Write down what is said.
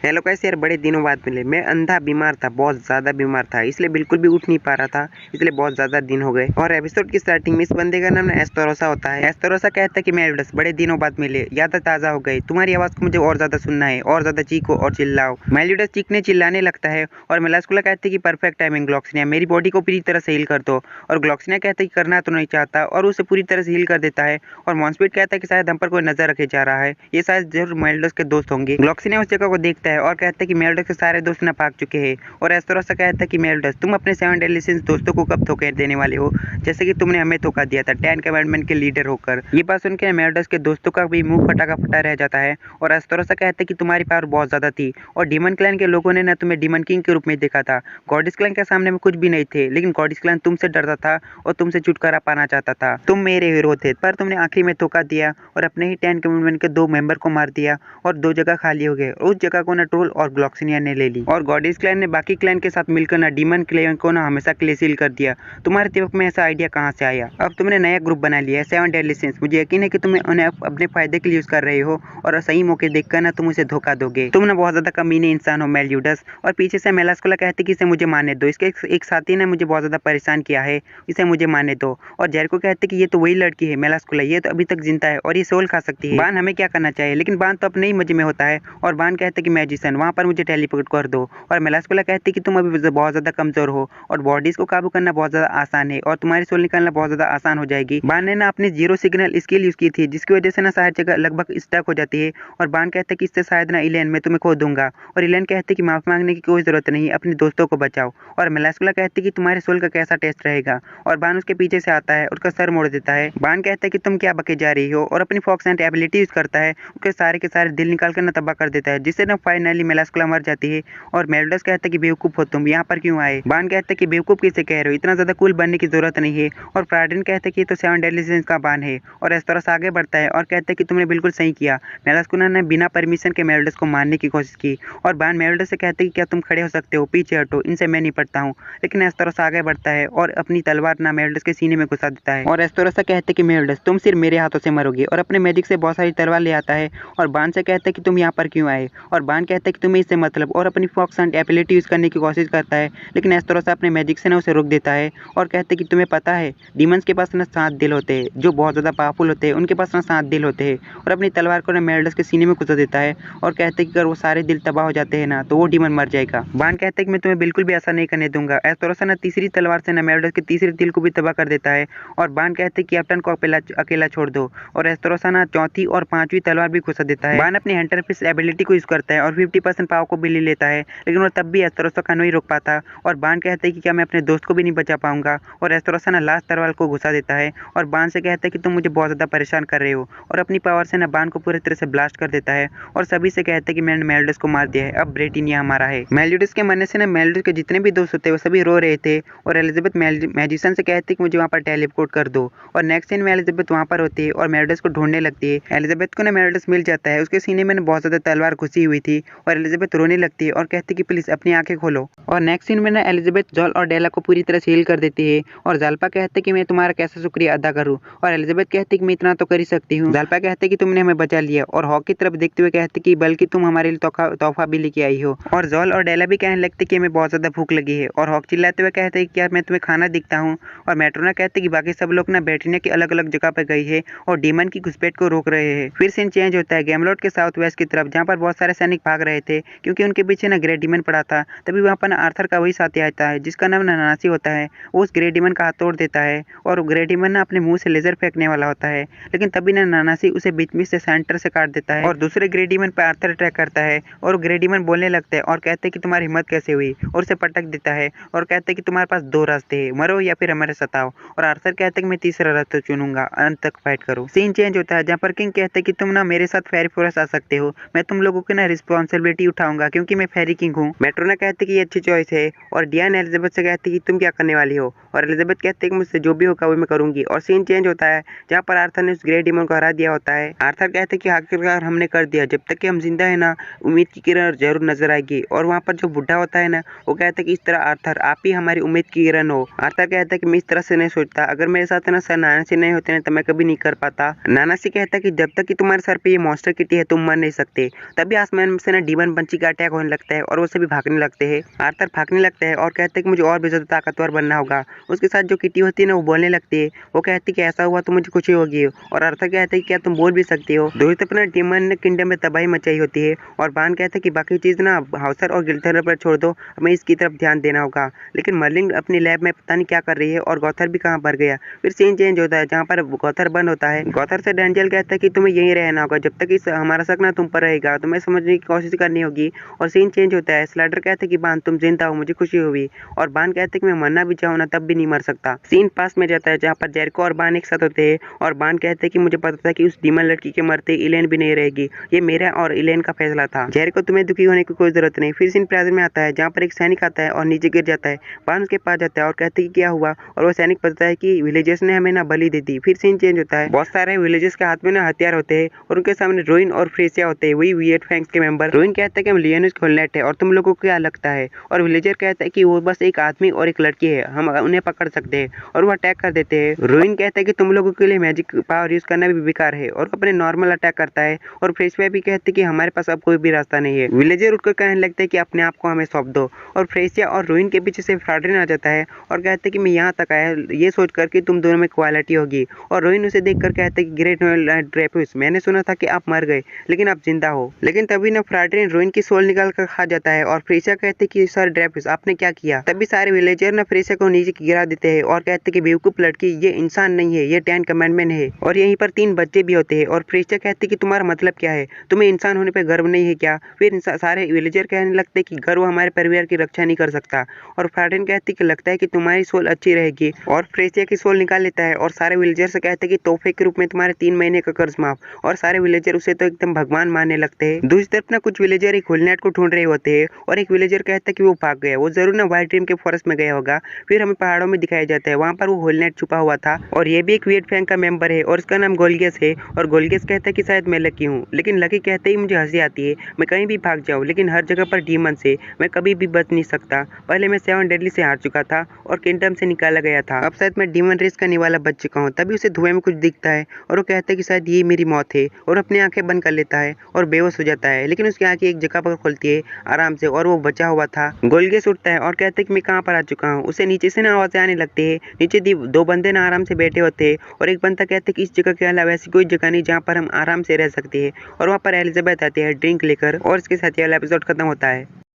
Hello कैसे यार, बड़े दिनों बाद मिले। मैं अंधा बीमार था, बहुत ज़्यादा बीमार था, इसलिए बिल्कुल भी उठ नहीं पा रहा था। इसलिए बहुत ज़्यादा दिन हो गए। और एपिसोड की स्टार्टिंग में इस बंदे का नाम एस्तरोसा होता है। एस्तरोसा कहता है कि मेलिडस, बड़े दिनों बाद मिले, यादें ताज़ा हो गई, तुम्हारी आवाज़ को मुझे और ज़्यादा सुनना है, और ज़्यादा चीखो और चिल्लाओ। मेलिडस चीखने चिल्लाने लगता है और मेलास्कुला कहते हैं कि परफेक्ट टाइमिंग ग्लॉक्सिनिया, मेरी बॉडी को पूरी तरह से हील कर दो। और ग्लॉक्सिनिया कहता है कि करना तो नहीं चाहता और उसे पूरी तरह से हील कर देता है। और मॉन्स्पिट कहता है कि शायद हम पर कोई नजर रखे जा रहा है, ये शायद जरूर मेलिडस के दोस्त होंगे। ग्लॉक्सिनिया उस जगह को देखता है और कहता है कि मेलिडस के सारे दोस्त ना भाग चुके हैं। और एस्तरोसा कहता है कि मेलिडस, तुम अपने 7 डेडली सिंस दोस्तों को कब धोखा देने वाले हो, जैसे कि तुमने हमें धोखा दिया था 10 कमांडमेंट के लीडर होकर। ये बात सुनकर मेलिडस के दोस्तों का भी मुंह फटा का फटा रह जाता है। और एस्तरोसा कहता है कि तुम्हारी पावर बहुत ज्यादा थी और डीमन क्लैन के लोगों ने ना तुम्हें डीमन किंग के रूप में देखा था। गॉडिस क्लैन के सामने में कुछ भी नहीं थे, लेकिन गॉडिस क्लैन तुमसे डरता था और तुमसे छुटकारा पाना चाहता था। तुम मेरे हीरो थे, पर तुमने आखिर में धोखा दिया और अपने ही 10 कमांडमेंट के 2 मेंबर को मार दिया और 2 जगह खाली हो गए। उस जगह को ना ट्रोल और ग्लॉक्सिनिया ने ले ली और गॉडिस क्लैन ने बाकी क्लैन के साथ मिलकर ना डीमन क्लैन को ना हमेशा के लिए सील कर दिया। तुम्हारे दिमाग में ऐसा आइडिया कहाँ से आया? अब तुमने नया ग्रुप बना लिया है 7 डेडली सिंस। मुझे यकीन है कि तुम उन्हें अपने फायदे के लिए यूज कर रहे हो और सही मौके देखकर ना तुम उसे धोखा दोगे। तुम ना बहुत ज्यादा कमीने इंसान हो मेलिडस। और पीछे से मेलास्कुला कहते कि इसे मुझे मारने दो, इसके एक साथी ने मुझे बहुत ज्यादा परेशान किया है, इसे मुझे मारने दो। और जेरिको कहते कि ये तो वही लड़की है मेलास्कुला, ये तो अभी तक जिंदा है और ये सोल खा सकती है। बान हमें क्या करना चाहिए? लेकिन बान तो अपने ही मजे में होता है। और बान कहते कि मैजिशियन, वहां पर मुझे टेलीपोर्ट कर दो। और मेलास्कुला कहते कि तुम अभी बहुत ज्यादा कमजोर हो और बॉडीज को काबू करना बहुत ज्यादा आसान है और तुम्हारी सोल निकालना बहुत ज्यादा आसान हो जाएगी। बान ने ना अपनी जीरो सिग्नल स्किल यूज की थी, जिसकी वजह से ना सारी जगह लगभग स्टक हो जाती है। और बान कहते कि इससे शायद ना इलेन मैं तुम्हें खो दूंगा। और इलेन कहते कि माफी मांगने की कोई जरूरत नहीं, अपने दोस्तों को बचाओ। और मेलास्कुला कहते कि तुम्हारे सोल का कैसा टेस्ट रहेगा। और बान उसके पीछे से आता है, उसका सर मोड़ देता है। बान कहता है कि तुम क्या बके जा रही हो और अपनी फॉक्स एंड एबिलिटी यूज करता है, उसके सारे के सारे दिल निकाल कर ना तबाह कर देता है, जिससे ना फाइनली मेलास्कुला मर जाती है। और मेलिडस कहता है कि बेवकूफ हो तुम, यहाँ पर क्यों आए? बान कहता है कि बेवकूफ किसे कह रहे हो, इतना ज्यादा कूल बनने की जरूरत नहीं है। और फ्राइडन कहता है कि ये तो 7 डेडली सिंस का बान है। और एस्तोरस आगे बढ़ता है और कहता है कि तुमने बिल्कुल सही किया। मेलास्कुला ने बिना परमिशन के मेलिडस को मारने की कोशिश की। और बान मेलिडस से कहते हैं कि क्या तुम खड़े हो सकते हो, पीछे हटो, इनसे मैं निपटता हूँ। लेकिन एस्तोरस आगे बढ़ता है और अपनी तलवार ना मेलिडस के सीने में घुसा देता है। और एस्तोरस कहते हैं कि मेलिडस, तुम सिर्फ मेरे हाथों से मरोगे। और अपने मैजिक से बहुत सारी तलवार ले आता है और बान से कहता है कि तुम यहाँ पर क्यों आए? और बान कहता है कि तुम्हें इससे मतलब, और अपनी फॉक्स एंड एबिलिटी यूज करने की कोशिश करता है। लेकिन एस्तोरस अपने मैजिक से ना उसे रोक देता है और कहते हैं कि तुम्हें पता है डीमंस के पास ना 7 दिल होते हैं, जो बहुत ज्यादा पावरफुल होते हैं, उनके पास ना 7 दिल होते हैं। और अपनी तलवार को ना मेलिडस के सीने में घुसा देता है और कहते हैं कि अगर वो सारे दिल तबाह हो जाते हैं ना तो वो डीमन मर जाएगा। बान कहते हैं कि मैं तुम्हें बिल्कुल भी ऐसा नहीं करने दूंगा। एस्तोरस ना तीसरी तलवार से ना मेलिडस के तीसरे दिल को भी तबाह कर देता है। और बान कहते हैं कि कैप्टन को अकेला छोड़ दो। और एस्तोरसा ना चौथी और 5वीं तलवार भी घुसा देता है। बान अपनी हंटर फिश एबिलिटी को यूज करता है और 50% पावर को भी ले लेता है, लेकिन वो तब भी एस्तोरसा का नहीं रोक पाता। और बान कहते हैं कि क्या मैं अपने दोस्त को भी नहीं बचा पाऊंगा? और एस्तोरसा ना लास्ट तलवार को घुसा देता है और बान से कहता है कि तुम मुझे बहुत ज्यादा परेशान कर रहे हो। और अपनी पावर से ना बान को पूरी तरह से ब्लास्ट कर देता है और सभी से कहता है कि मैंने मेलिडस को मार दिया है, अब ब्रेटिनिया हमारा है। मेलिडस के मरने से ना मेलिडस के जितने भी दोस्त होते हैं वो सभी रो रहे थे। और एलिजाबेथ मैजिशियन से कहती है कि मुझे वहाँ पर टेलीपोर्ट कर दो। और नेक्स्ट सीन में एलिजाबेथ वहाँ पर होती है और मेलिडस को ढूंढने लगती है। एलिजाबेथ को ना मेलिडस मिल जाता है, उसके सीने में ना बहुत ज्यादा तलवार घुसी हुई थी। और एलिजाबेथ रोने लगती है और कहती है कि प्लीज अपनी आंखें खोलो। और नेक्स्ट सीन में ना एलिजाबेथ जॉल और डेला को पूरी तरह से हील कर देती है। और जाल्पा कहते हैं कि मैं तुम्हारा कैसा शुक्रिया अदा करूं? और एलिजाबेथ कहती है कि मैं इतना तो कर ही सकती हूँ। जाल्पा कहते हैं कि तुमने हमें बचा लिया। और हॉक की तरफ देखते हुए कहते कि बल्कि तुम हमारे लिए तोहफा भी लेके आई हो। और जॉल और डेला भी कहने लगते कि हमें बहुत ज्यादा भूख लगी है। और हॉक चिल्लाते हुए कहते हैं कि क्या मैं तुम्हें खाना दिखता हूँ? और मैट्रोना कहते कि बाकी सब लोग ना बैठने की अलग अलग जगह पर गई है और डीमन की घुसपैठ को रोक रहे हैं। फिर सीन चेंज होता है गेमलॉर्ड के साउथ वेस्ट की तरफ, जहाँ पर बहुत सारे सैनिक भाग रहे थे क्योंकि उनके पीछे ना ग्रेट डीमन पड़ा था। तभी वहाँ पर ना आर्थर का वही साथी आता है जिसका नाम नानासी होता है। वो उस ग्रेट डीमन का हाथ तोड़ देता है और ग्रेट डीमन ना अपने मुंह से लेजर फेंकने वाला होता है, लेकिन तभी ना नानासी उसे बीच में से सेंटर से काट देता है और दूसरे ग्रेट डीमन पर आर्थर अटैक करता है। और ग्रेट डीमन बोलने लगता है और कहते हैं कि तुम्हारी हिम्मत कैसे हुई, और उसे पटक देता है और कहते हैं कि तुम्हारे पास 2 रास्ते हैं, मरो या फिर हमारे सताओ। और आर्थर कहते हैं कि मैं तीसरा रास्ता चुनूंगा, अंत तक फाइट करो। सीन चेंज होता है जहाँ पर किंग कहते हैं कि तुम ना मेरे साथ फेरी फॉरेस्ट आ सकते हो, मैं तुम लोगों की ना रिस्पॉन्सिबिलिटी उठाऊंगा क्योंकि मैं फेरी किंग हूँ। मेट्रोना कहते कि ये अच्छी चॉइस है। और डियान एलिजाबेथ से कहती कि तुम क्या करने वाली हो? और एलिजाबेथ कहती है कि मुझसे जो भी होगा वो मैं करूंगी। और सीन चेंज होता है जहाँ पर आर्थर ने उस ग्रे डीमन को हरा दिया होता है। आर्थर कहते हैं कि आखिरकार हमने कर दिया, जब तक कि हम जिंदा है ना उम्मीद की किरण जरूर नजर आएगी। और वहाँ पर जो बुढ़ा होता है ना वो कहता है कि इस तरह आर्थर आप ही हमारी उम्मीद की किरण हो। आर्थर कहता है कि मैं इस तरह से नहीं सोचता, अगर मेरे साथ है ना सर नानासी नहीं होते ना तो मैं कभी नहीं कर पाता। नानासी कहता है कि जब तक कि तुम्हारे सर पे ये मॉन्स्टर किटी है तुम मर नहीं सकते। तभी आसमान में से ना डीमन पंछी का अटैक होने लगता है और वो सभी भागने लगते हैं। आर्थर भागने लगता है और कहता है कि मुझे और भी ज्यादा ताकतवर बनना होगा। उसके साथ जो किटी होती है ना वो बोलने लगती है। वो कहती है कि ऐसा हुआ तो मुझे खुशी होगी। और आर्थर कहता है कि क्या तुम बोल भी सकती हो। दूसरी तरफ ना डीमन ने किंगडम में तबाही मचाई होती है और बान कहता है कि बाकी चीज ना हाउसर और गिल्थर पर छोड़ दो, हमें इसकी तरफ ध्यान देना होगा। लेकिन मर्लिन अपनी लैब में पता नहीं क्या कर रही है और गॉथर भी कहाँ पर गया। फिर सीन चेंज होता है जहाँ पर गॉथर बंद होता है। गॉथर से डेंजल कहता है कि तुम्हें यहीं रहना होगा जब तक इस हमारा शक ना तुम पर रहेगा, तुम्हें समझने की कोशिश करनी होगी। और सीन चेंज होता है। स्लाइडर कहते हैं कि बान तुम जिंदा हो, मुझे खुशी हुई। और बान कहते हैं कि मैं मरना भी चाहूँ ना तब भी नहीं मर सकता। सीन पास में जाता है जहाँ पर जेरिको और बान एक साथ होते हैं और बान कहते हैं कि मुझे पता था कि उस डीमन लड़की के मरते इलेन भी नहीं रहेगी, ये मेरा और इलेन का फैसला था। जेरिको तुम्हें दुखी होने की कोई जरूरत नहीं। फिर सीन प्लाजा में आता है जहाँ पर एक सैनिक आता है और नीचे गिर जाता है। बान उसके पास जाता है और कहते हैं कि क्या हुआ, और वो सैनिक बताता है कि विलेजर्स ने हमें ना बलि दे दी। फिर सीन चेंज होता है, बहुत सारे विलेजर्स के हाथ में ना हथियार होते हैं और उनके सामने रोइन और फ्रेसिया होते हैं, वही वियर्ड फैंक्स के मेंबर। रोइन कहता है कि हम लियोनस खोलनेट है और तुम लोगों को क्या लगता है। और विलेजर कहता है कि वो बस एक आदमी और एक लड़की है, हम उन्हें पकड़ सकते हैं। और वो अटैक कर देते हैं। रोइन कहता है कि तुम लोगों के लिए मैजिक पावर यूज करना भी बेकार है और अपने नॉर्मल अटैक करता है। और फ्रेसिया भी कहते हैं कि हमारे पास अब कोई भी रास्ता नहीं है। विलेजर उठकर कहने लगता है कि अपने आप को हमें सौंप दो। और फ्रेसिया और रोइन के पीछे से फ्राड्रिन आ जाता है और कहते हैं कि मैं यहाँ तक आया ये सोचकर कि तुम दोनों में क्वालिटी होगी। और रोइन उसे देखकर कहते हैं कि ग्रेट ड्रेफिस, मैंने सुना था कि आप मर गए लेकिन आप जिंदा हो। लेकिन तभी ना फ्राड्रिन रोइन की सोल निकाल कर खा जाता है और फ्रेसिया कहते हैं कि सर ड्रेफिस आपने क्या किया। तभी सारे विलेजर ना फ्रेसिया को नीचे गिरा देते हैं और कहते हैं कि बेवकूफ लड़की, ये इंसान नहीं है, ये 10 कमांडमेंट है। और यहीं पर 3 बच्चे भी होते हैं। और फ्रेसिया कहती है कि तुम्हारा मतलब क्या है, तुम्हें इंसान होने पर गर्व नहीं है क्या। फिर सारे विलेजर कहने लगते हैं कि गर्व हमारे परिवार की रक्षा नहीं कर सकता। और फ्राड्रिन कहती है कि लगता है कि तुम्हारी सोल अच्छी रहेगी। और फ्रेसिया की सोल निकाल लेता है और सारे विलेजर से कहते हैं कि तोहफे के रूप में तुम्हारे 3 महीने का कर्ज माफ। और सारे विलेजर उसे तो एकदम भगवान मानने लगते हैं। दूसरी तरफ ना कुछ विलेजर एक होलनेट को ढूंढ रहे होते हैं और एक विलेजर कहता है कि वो भाग गया, वो जरूर ना व्हाइट ड्रीम के फॉरेस्ट में गया होगा। फिर हमें पहाड़ों में दिखाया जाता है, वहाँ पर वो होलनेट छुपा हुआ था और ये भी एक वियर्ड फैंग का मेंबर है और उसका नाम गोल्गियस है। और गोल्गियस कहता है कि शायद मैं लकी हूँ, लेकिन लकी कहते ही मुझे हंसी आती है। मैं कहीं भी भाग जाऊँ लेकिन हर जगह पर डीमन से मैं कभी भी बच नहीं सकता। पहले मैं 7 डेडली से हार चुका था और किंगडम से निकाला गया था, अब शायद मैं डीमन रेस करने वाला बच चुका हूँ। तभी उसे धुएं में कुछ दिखता है और वो कहता है कि शायद ये मेरी मौत है और अपनी आंखें बंद कर लेता है और बेहोश हो जाता है। लेकिन उसकी आंखें एक जगह पर खुलती है आराम से और वो बचा हुआ था। गोल्गियस उठता है और कहता है कि मैं कहाँ पर आ चुका हूँ। उसे नीचे से ना आवाजें आने लगती है। नीचे 2 बंदे ना आराम से बैठे होते हैं और एक बंदा कहता है कि इस जगह के अलावा ऐसी कोई जगह नहीं जहाँ पर हम आराम से रह सकते हैं। और वहाँ पर एलिजाबेथ आती है ड्रिंक लेकर और इसके साथ ये वाला एपिसोड खत्म होता है।